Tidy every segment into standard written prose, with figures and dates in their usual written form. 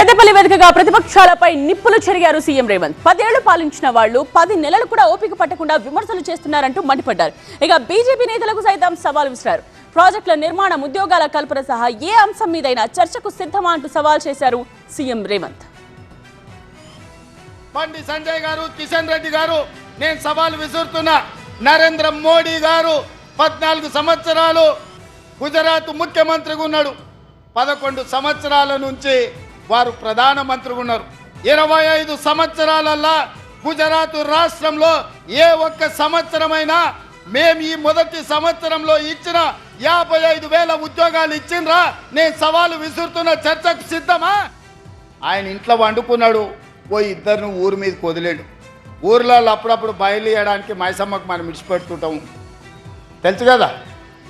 పెద్దపల్లి వేదికగా ప్రతిపక్షాలపై నిప్పులు చెరిగారు సీఎం రేవంత్. 10 ఏళ్లు పాలించిన వాళ్ళు 10 నెలలు కూడా ఓపిక పట్టకుండా విమర్శలు చేస్తున్నారంటూ మండిపడ్డారు. ఇక బీజేపీ నేతలకు సైతం సవాల్ విసిరారు. ప్రాజెక్టుల నిర్మాణం, ఉద్యోగాల కల్పన సహా ఏ అంశం మీదైనా చర్చకు సిద్ధమా అంటూ సవాల్ చేశారు సీఎం రేవంత్. బండి సంజయ్ గారు, కిషన్ రెడ్డి గారు, నేను సవాల్ విసురుతున్నా. నరేంద్ర మోడీ గారు 14 సంవత్సరాలు గుజరాత్ ముఖ్యమంత్రిగా ఉన్నాడు. 11 సంవత్సరాల నుంచి వారు ప్రధానమంత్రిగా ఉన్నారు. 25 సంవత్సరాలల్లా గుజరాత్ రాష్ట్రంలో ఏ ఒక్క సంవత్సరమైనా మేము ఈ మొదటి సంవత్సరంలో ఇచ్చిన 55,000 ఉద్యోగాలు ఇచ్చిండ్రా? నేను సవాలు విసురుతున్న, చర్చకు సిద్ధమా? ఆయన ఇంట్లో వండుకున్నాడు, పోయి ఇద్దరిని ఊరి మీదకి వదిలేడు. ఊర్లలో అప్పుడప్పుడు బయలుదేయడానికి మైసమ్మకు మనం ఇడిచిపెడుతుంటాం, తెలుసు కదా.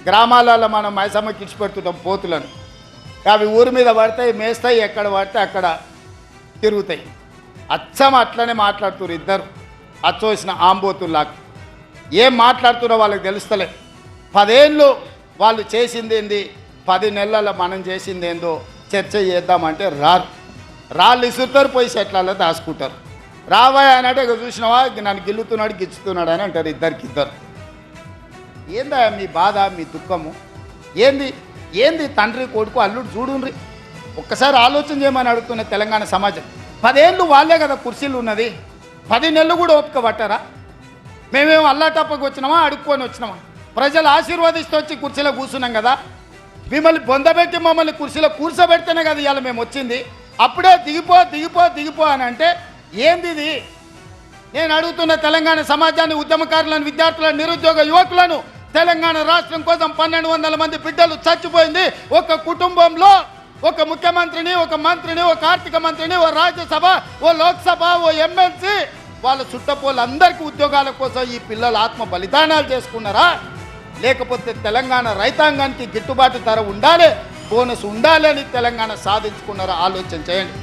గ్రామాలలో మనం మైసమ్మకి ఇడిచిపెడుతుంటాం పోతులను. అవి ఊరి మీద పడతాయి, మేస్తాయి, ఎక్కడ పడితే అక్కడ తిరుగుతాయి. అచ్చం అట్లనే మాట్లాడుతున్నారు ఇద్దరు, అచ్చోసిన ఆంబోతుల్లాగా. ఏం మాట్లాడుతున్నా వాళ్ళకి తెలుస్తలే. 10 ఏళ్ళు వాళ్ళు చేసింది ఏంది, 10 నెలల మనం చేసింది ఏందో చర్చ చేద్దామంటే రాళ్ళు ఇసురుతారు, పోయి చెట్లలో దాచుకుంటారు. రావాయి అని అంటే చూసినావా, నన్ను గిల్లుతున్నాడు గిచ్చుతున్నాడు అని అంటారు ఇద్దరికిద్దరు. ఏందా మీ బాధ, మీ దుఃఖము ఏంది తండ్రి కొడుకు అల్లుడు చూడుండ్రి. ఒక్కసారి ఆలోచన చేయమని అడుగుతున్న తెలంగాణ సమాజం. 10 ఏళ్ళు వాళ్ళే కదా కుర్చీలు ఉన్నది, 10 నెలలు కూడా ఓపిక పట్టారా? మేమేమో అల్లాటప్పకు వచ్చినామా, అడుక్కొని వచ్చినామా? ప్రజలు ఆశీర్వాదిస్తూ వచ్చి కుర్చీలో కూర్చున్నాం కదా. మిమ్మల్ని బొందబెట్టి మమ్మల్ని కుర్చీలో కూర్చోబెడితేనే కదా ఇవాళ మేము వచ్చింది. అప్పుడే దిగిపో అని అంటే ఏంది ఇది? నేను అడుగుతున్న తెలంగాణ సమాజాన్ని, ఉద్యమకారులను, విద్యార్థులను, నిరుద్యోగ యువకులను, తెలంగాణ రాష్ట్రం కోసం 1200 మంది బిడ్డలు చచ్చిపోయింది. ఒక కుటుంబంలో ఒక ముఖ్యమంత్రిని, ఒక మంత్రిని, ఒక ఆర్థిక మంత్రిని, ఓ రాజ్యసభ, ఓ లోక్సభ, ఓ ఎమ్మెల్సీ, వాళ్ళ చుట్టపోళ్ళందరికీ ఉద్యోగాల కోసం ఈ పిల్లలు ఆత్మ బలిదానాలు చేసుకున్నారా? లేకపోతే తెలంగాణ రైతాంగానికి గిట్టుబాటు ధర ఉండాలి, బోనస్ ఉండాలి అని తెలంగాణ సాధించుకున్నారా? ఆలోచన చేయండి.